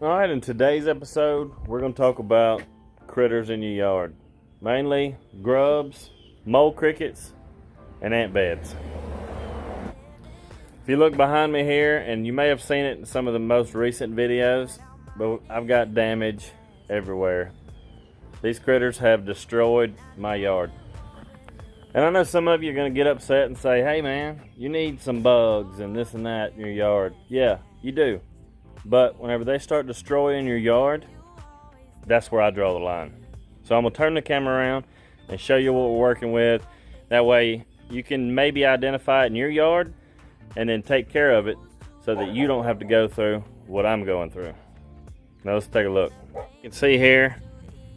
Alright, in today's episode, we're going to talk about critters in your yard. Mainly grubs, mole crickets, and ant beds. If you look behind me here, and you may have seen it in some of the most recent videos, but I've got damage everywhere. These critters have destroyed my yard. And I know some of you are going to get upset and say, hey man, you need some bugs and this and that in your yard. Yeah, you do. But whenever they start destroying your yard, that's where I draw the line. So I'm going to turn the camera around and show you what we're working with. That way you can maybe identify it in your yard and then take care of it so that you don't have to go through what I'm going through. Now let's take a look. You can see here,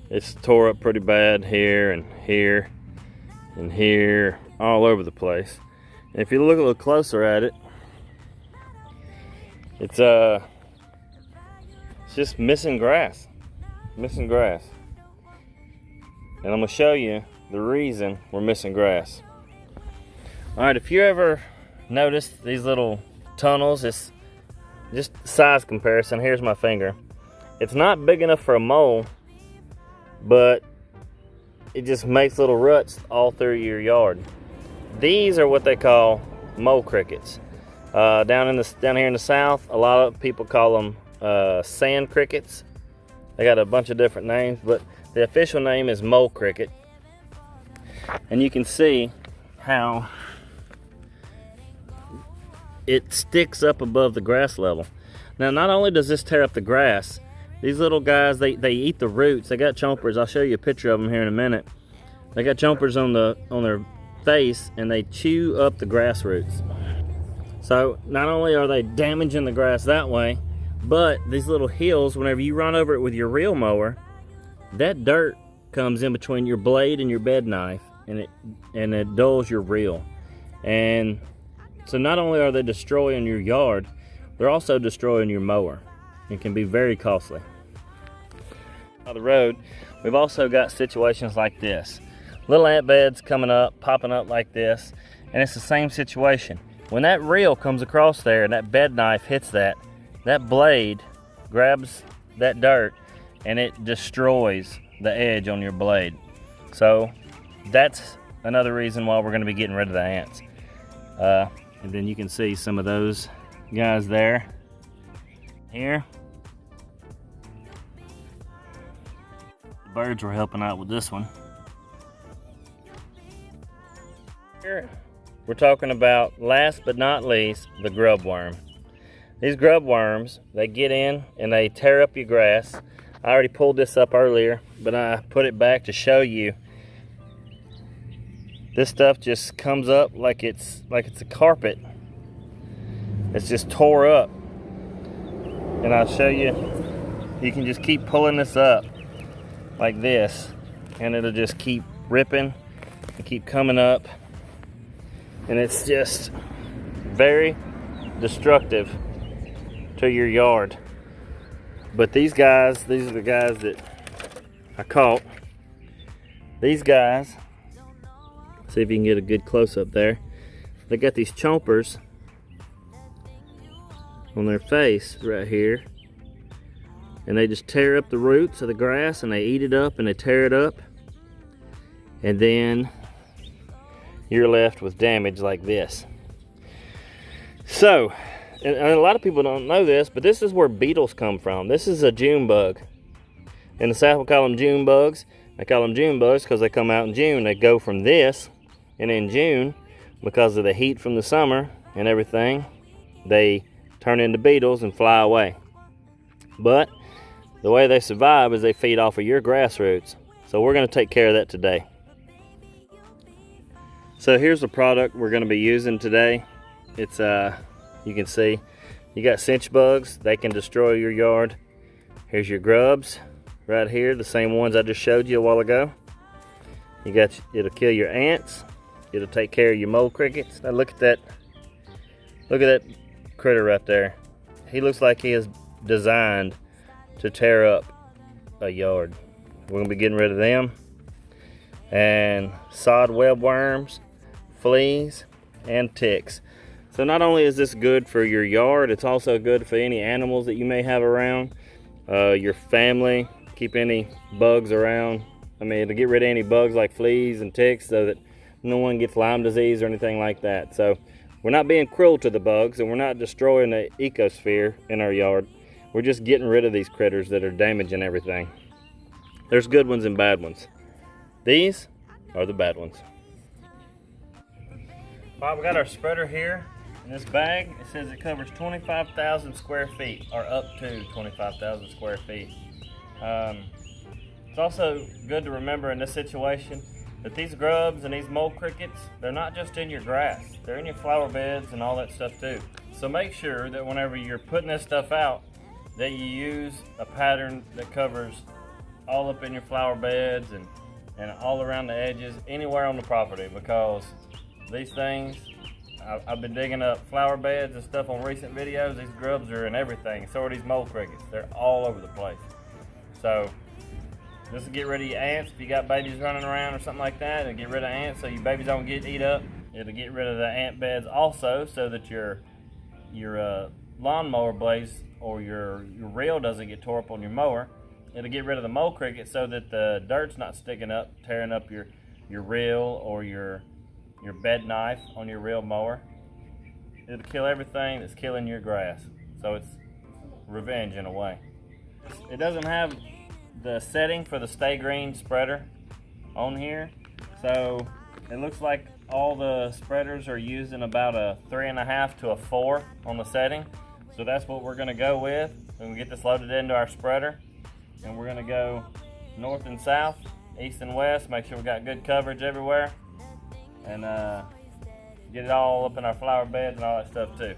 it's tore up pretty bad here and here and here, all over the place. And if you look a little closer at it, it's just missing grass. And I'm gonna show you the reason we're missing grass. All right, if you ever noticed these little tunnels, it's just size comparison. Here's my finger. It's not big enough for a mole, but it just makes little ruts all through your yard. These are what they call mole crickets. Down here in the south, a lot of people call them sand crickets. They got a bunch of different names, but the official name is mole cricket. And you can see how it sticks up above the grass level. Now, not only does this tear up the grass, these little guys, they eat the roots. They got chompers. I'll show you a picture of them here in a minute. They got chompers on their face, and they chew up the grass roots. So not only are they damaging the grass that way, but these little hills, whenever you run over it with your reel mower, that dirt comes in between your blade and your bed knife, and it dulls your reel. And so not only are they destroying your yard, they're also destroying your mower. It can be very costly. On the road, we've also got situations like this. Little ant beds coming up, popping up like this, and it's the same situation. When that reel comes across there and that bed knife hits that blade grabs that dirt and it destroys the edge on your blade. So that's another reason why we're going to be getting rid of the ants. And then you can see some of those guys there. Here. The birds were helping out with this one. Here we're talking about, last but not least, the grub worm. These grub worms, they get in and they tear up your grass. I already pulled this up earlier, but I put it back to show you. This stuff just comes up like it's a carpet. It's just tore up. And I'll show you, you can just keep pulling this up like this, and it'll just keep ripping and keep coming up. And it's just very destructive to your yard. But these are the guys that I caught. These guys, see if you can get a good close-up there. They got these chompers on their face right here, and they just tear up the roots of the grass, and they eat it up and they tear it up, and then you're left with damage like this. So, and a lot of people don't know this, but this is where beetles come from. This is a June bug. In the south we call them June bugs. They call them June bugs because they come out in June. They go from this, and in June, because of the heat from the summer and everything, they turn into beetles and fly away. But the way they survive is they feed off of your grass roots. So we're going to take care of that today. So here's the product we're going to be using today. It's you can see you got cinch bugs. They can destroy your yard. Here's your grubs right here, the same ones I just showed you a while ago. You got, it'll kill your ants. It'll take care of your mole crickets. Now look at that critter right there. He looks like he is designed to tear up a yard. We're gonna be getting rid of them. And sod web worms, fleas, and ticks. So not only is this good for your yard, it's also good for any animals that you may have around. your family, keep any bugs around. I mean, to get rid of any bugs like fleas and ticks so that no one gets Lyme disease or anything like that. So we're not being cruel to the bugs, and we're not destroying the ecosphere in our yard. We're just getting rid of these critters that are damaging everything. There's good ones and bad ones. These are the bad ones. All right, we got our spreader here in this bag. It says it covers 25,000 square feet, or up to 25,000 square feet. It's also good to remember in this situation that these grubs and these mole crickets, they're not just in your grass, they're in your flower beds and all that stuff too. So make sure that whenever you're putting this stuff out, that you use a pattern that covers all up in your flower beds and all around the edges, anywhere on the property, because these things, I've been digging up flower beds and stuff on recent videos. These grubs are in everything. So are these mole crickets. They're all over the place. So this will get rid of your ants. If you got babies running around or something like that, it'll get rid of ants so your babies don't get eat up. It'll get rid of the ant beds also, so that your lawnmower blades or your reel doesn't get tore up on your mower. It'll get rid of the mole cricket so that the dirt's not sticking up, tearing up your reel or your bed knife on your reel mower. It'll kill everything that's killing your grass. So it's revenge in a way. It doesn't have the setting for the Stay Green spreader on here, so it looks like all the spreaders are using about a 3.5 to a 4 on the setting. So that's what we're going to go with. We're going to get this loaded into our spreader, and we're going to go north and south, east and west, make sure we got good coverage everywhere, and get it all up in our flower beds and all that stuff too.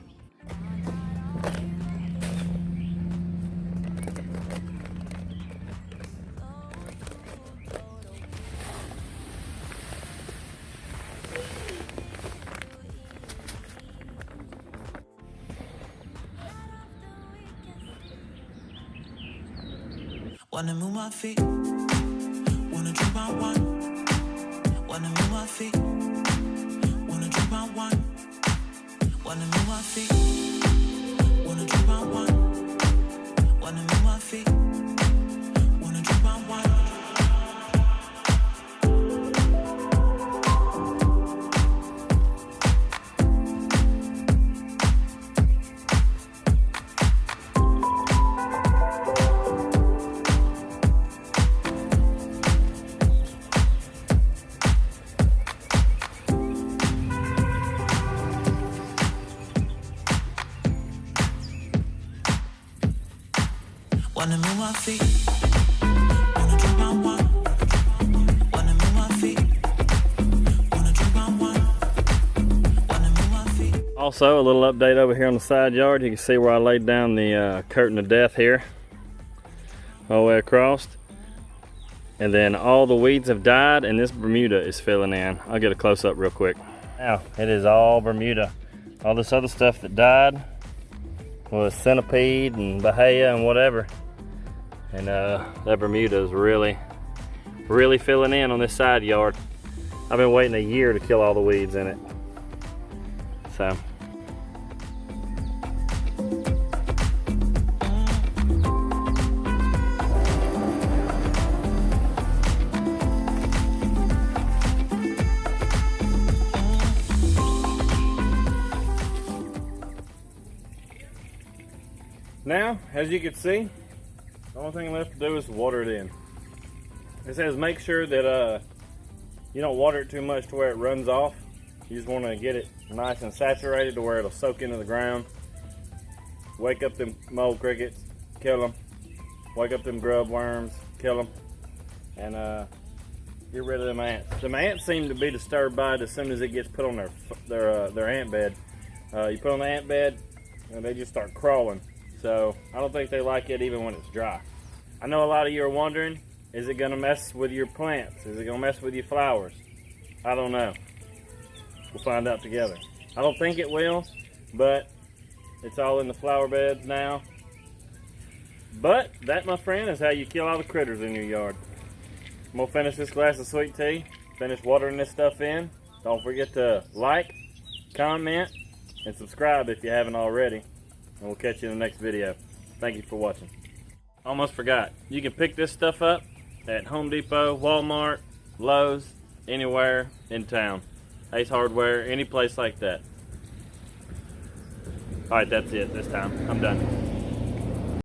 Wanna move my feet, wanna drink my wine. Wanna move my feet, wanna drink my wine. Wanna move my feet, wanna drink my wine. Wanna move my feet, wanna drink my wine. Wanna move my feet, wanna drink my wine. Wanna move my feet, wanna drink my wine. Wanna move my feet. Also, a little update over here on the side yard. You can see where I laid down the curtain of death here, all the way across. And then all the weeds have died, and this Bermuda is filling in. I'll get a close-up real quick. Now, it is all Bermuda. All this other stuff that died was centipede and bahia and whatever. And that Bermuda is really filling in on this side yard. I've been waiting a year to kill all the weeds in it. So. Now, as you can see, the only thing left to do is water it in. It says make sure that you don't water it too much to where it runs off. You just want to get it nice and saturated to where it'll soak into the ground. Wake up them mole crickets, kill them. Wake up them grub worms, kill them. And get rid of them ants. The ants seem to be disturbed by it as soon as it gets put on their ant bed. You put on the ant bed and they just start crawling. So I don't think they like it even when it's dry. I know a lot of you are wondering, is it gonna mess with your plants? Is it gonna mess with your flowers? I don't know. We'll find out together. I don't think it will, but it's all in the flower beds now. But that, my friend, is how you kill all the critters in your yard. I'm gonna finish this glass of sweet tea, finish watering this stuff in. Don't forget to like, comment, and subscribe if you haven't already. And we'll catch you in the next video. Thank you for watching. almost forgot. You can pick this stuff up at Home Depot, Walmart, Lowe's, anywhere in town. Ace Hardware, any place like that. Alright, that's it this time. I'm done.